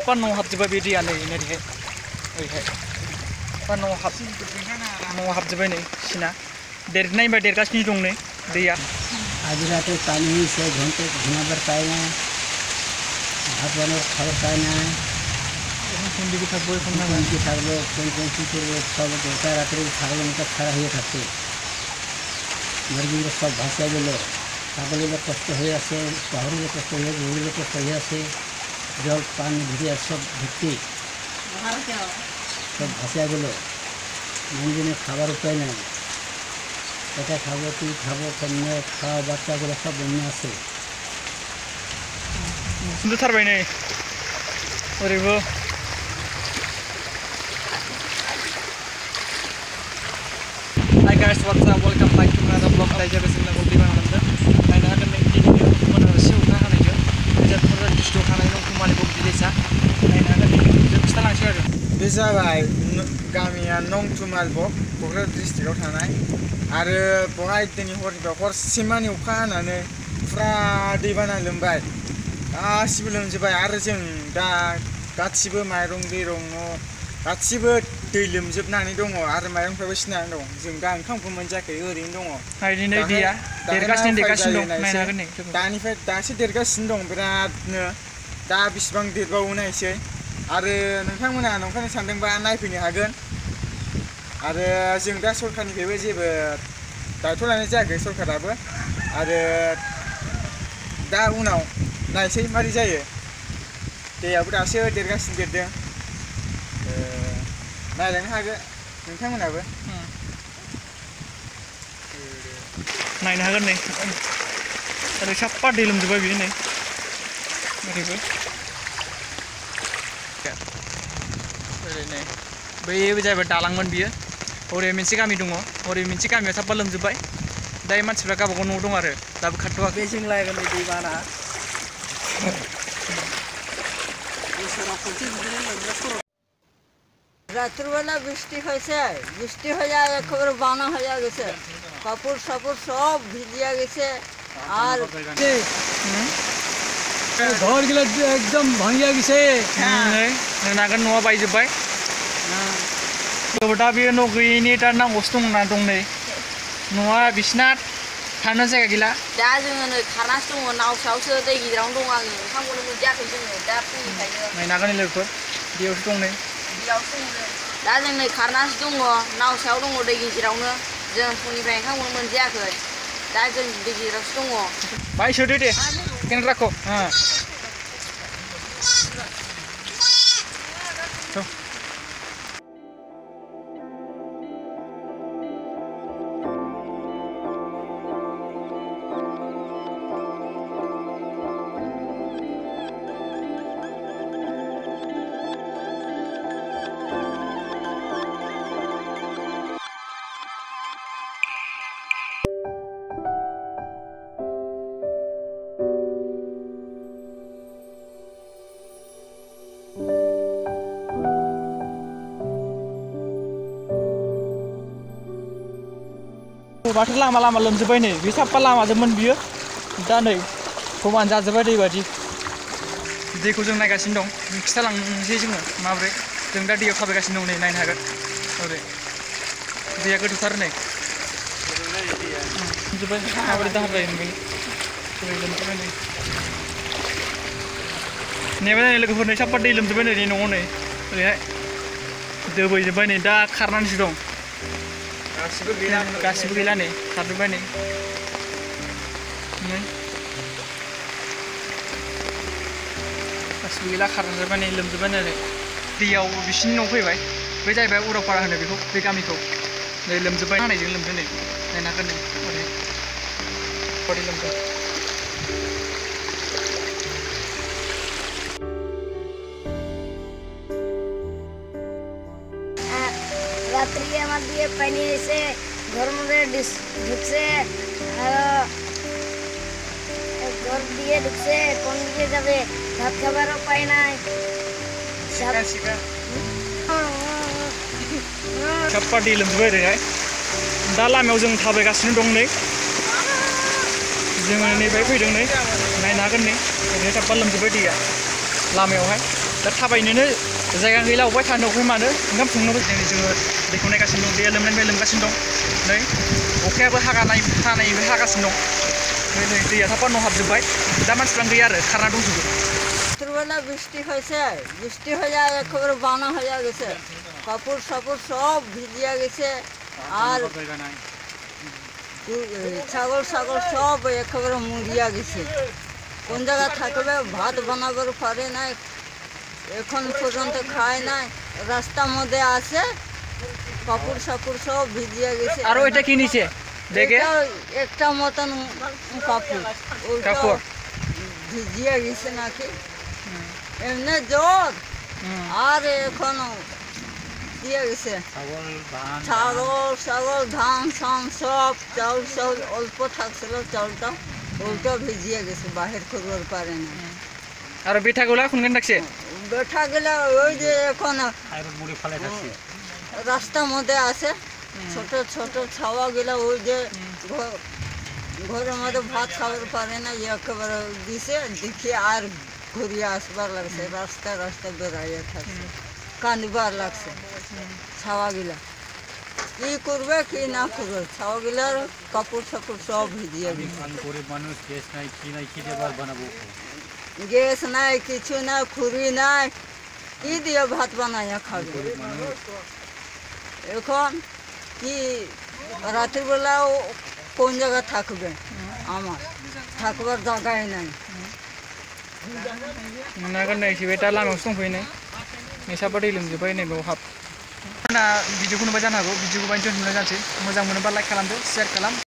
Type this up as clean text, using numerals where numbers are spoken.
साफ्फा न' हाबजोब्बाय बे दैया नै ओरैहाय ओरैहाय साफ्फा न' हाबजोब्बाय नै सिना देरनायनिफ्राय देरगासिनो दं नै दैया आज रात पानी से घंटे घुमाबर पाए ना भात बनो खबर पाए ना उनदिকে থাকবো এখন না उनकी থাকবো কোন কি করবো সব গোটা রাত্রে ছাগল মতো খারাপ হয়ে থাকছে মুরগিগুলো সব ভাসিয়ে গেল ছাগলের কষ্ট হয়ে আছে শহরের কষ্ট হয়ে গরুগুলো কষ্ট হয়ে আছে জল পানি ভিজে সব ভর্তি সব ভাসিয়ে গেল মানুষজনের খাবার উপায় নাই এটা খাবো তুই খাবো কমে খাওয়া বাচ্চাগুলো সব বন্যা আছে सुन्दुथारबाय नै ओरैबो Hi guys, what's up? Welcome back to another vlog. Daija besingna gobli banananda. Naina hakan nei dini mana seuka hanaijo. Bijar pura disto hanai nong kumali gobli desa. Naina hakan nei जों खिथालांसै आरो बे जाबाय गामिया नं तुमालबक क'क्राझार डिस्ट्रिक्टआव थानाय आरो बहाय दिनै हरनिफ्राय हरसेमानि अखा हानानै फुरा दैबाना लोमबाय गासिबो लोमजोब्बाय आरो जों दा गासिबो माइरं दैरं न' गासिबो दै लोमजोबनानै दङ आरो माइरंफ्राबो सिनानै दं जों दा ओंखामखौ मोनजायाखै ओरैनो दङ ओरैनो दैया देरगासिनो दं नायनो हागोन नै दानिफ्राय दासो देरगासिनो दं बिरादनो दा बिसिबां देरबावो नायसै आरो नोंथांमोना नंखायनो सानदोंबा नायफैनो हागोन आरो जों दा सरखारनिफ्रायबो जेबो दायथ' लानाय जायाखै सरखाराबो आरो दा उनाव नायसै मारै जायो दैयाबो दासो देरगासिनो देरदों नायलांनो हागोन नोंथांमोनाबो नायनो हागोन नै ओरै साफ्फा दै लोमजोब्बाय बियो नै ओरैबो ओरै नै बैबो जाहैबाय दालांमोन बियो हरै मोनसे गामि दङ हरै मोनसे गामियाव साफ्फा लोमजोब्बाय दायो मानसिफ्रा गावबा गाव न'आव दं आरो दाबो खारथ'वाखै बेजों लायगोन नै दैबाना রাত্রিবেলা বৃষ্টি হয়েছে বৃষ্টি হয়ে যায় একেবারে বানা হয়ে গেছে কাপড় সাপড় সব ভিজিয়া গেছে আর ঘরগুলো একদম ভাঙিয়া গেছে नागोन न'आ बायजोब्बाय दा बे न' गैयैनि दा नांगौसो दंना दं नै न'आ बिसिना थानो जायगा गैला दा जोङो नै खारनासो दङ नाव सायावसो दै गिदिरावनो दं आङो ओंखामखौनो मोनजायाखै जोङो दा फुंनिफ्रायनो नायनो हागोन नै लोगोफोर बेयावसो दं नै बेयावसो दङ दा जों नै खारनासो दङ नाव सायाव दङ दै गिदिरावनो जों फुंनिफ्राय ओंखामखौनो मोनजायाखै दा जों दै गिदिरावसो दङ बाय सोदो दे केमेराखौ बाथौ लामा लामा लोमजोब्बाय नै बे साफ्फा लामाजोंमोन बियो दा नै समान जाजोब्बाय दै बादि दैखौ जों नायगासिनो दं खिथालांनोसै जोङो माब्रै जों दा दैयाव थाबायगासिनो दं नै नायनो हागोन ओरै दैया गोथौथार नै जोब्बाय माबोरै दाहार जायो ओमफ्राय ओरै लोमजोब्बाय नै नेबाय नाय लोगोफोर नै साफ्फा दै लोमजोब्बाय नै न'आव नै ओरैहाय दोबैजोब्बाय नै दा खारनानैसो दं गासिबो गैला नै खारजोब्बाय नै गासिबो गैला खारजोब्बाय नै लोमजोब्बाय नै दैयाव बिसिनि न' फैबाय बे जाहैबाय उरावपारा होनो बेखौ बे गामिखौ नै लोमजोब्बाय हानायजों लोमदों नै नायनो हागोन नै ओरै ओरै लोमदों रात्रि मध्य पानी से घर में ढुकसे घर दिए ढुकसे कौन दिए जाबे भात खाबार उपाय নাই साफ्फा दै लोमजोब्बाय ओरैहाय दा लामायाव जों थाबायगासिनो दं नै जोङो नैबाय फैदों नै नायनो हागोन नै ओरैहाय साफ्फा लोमजोब्बाय दैया लामायावहाय दा थाबायनोनो जायगा गैला अबाय थानो अबाय मानो ओंखाम संनोबो जोङो दैखौ नायगासिनो दं दैया लोमनायनिफ्राय लोमगासिनो दं नै अखायाबो हानायनिफ्राय हागासिनो दं नै दैया थाब न' हाबजोब्बाय दा मानसिफ्रा गैया आरो खारना दंजोबो রাত্রিবেলা বৃষ্টি হয়েছে বৃষ্টি হয়ে একেবারে বানা হয়ে গেছে কাপড় সাপড় সব ভিজিয়া গেছে আর ছাগল ছাগল সব একেবারে মরিয়া গেছে কোন জায়গা থাকবে ভাত বানাবার পারে নাই এখন পর্যন্ত খায় নাই রাস্তার মধ্যে আছে কাপড় সাপড় সব ভিজিয়া গেছে আর ওইটা কি নিচে দেখে একটা মতন কাপড় কাপড় ভিজিয়া গেছে নাকি এমনি জ্বর আর এখন দিয়ে গেছে ছাগল ধান সান সব চাউল অল্প থাকছিল চাউলটা ওইটা ভিজিয়ে গেছে বাহির করবার পারে না আর পিঠাগুলা কোনখানে রাখছে বেঠা গেলে ওই যে এখন রাস্তার মধ্যে আছে ছোট ছোট ছাওয়া গেলে ওই যে ঘরের মধ্যে ভাত খাবার পারে না একেবারে দিছে দেখি আর ঘুরিয়ে আসবার লাগছে রাস্তা বেড়াইয়া থাকছে কাঁদবার লাগছে ছাওয়াগুলা কি করবে কি না করবে ছাওয়াগুলার কাপড় সাপড় সব ভিজিয়ে গ্যাস নাই কিছু নাই খুরি নাই কি দিয়ে ভাত বানাইয়া খাবে এখন কি রাত্রিবেলাও কোন জায়গায় থাকবে আমার থাকবার জায়গায় নাই मोनागोन नै एसे दा लामायावसो दंफैयो नै नोंसाबो दै लोमजोब्बाय नै बेयाव हाब भिडिअखौ नुबाय जानो हागौ भिडिअखौ बायनो दोनथ'नाय जानोसै मोजां मोनोबा लाइक खालामदो शेयार खालाम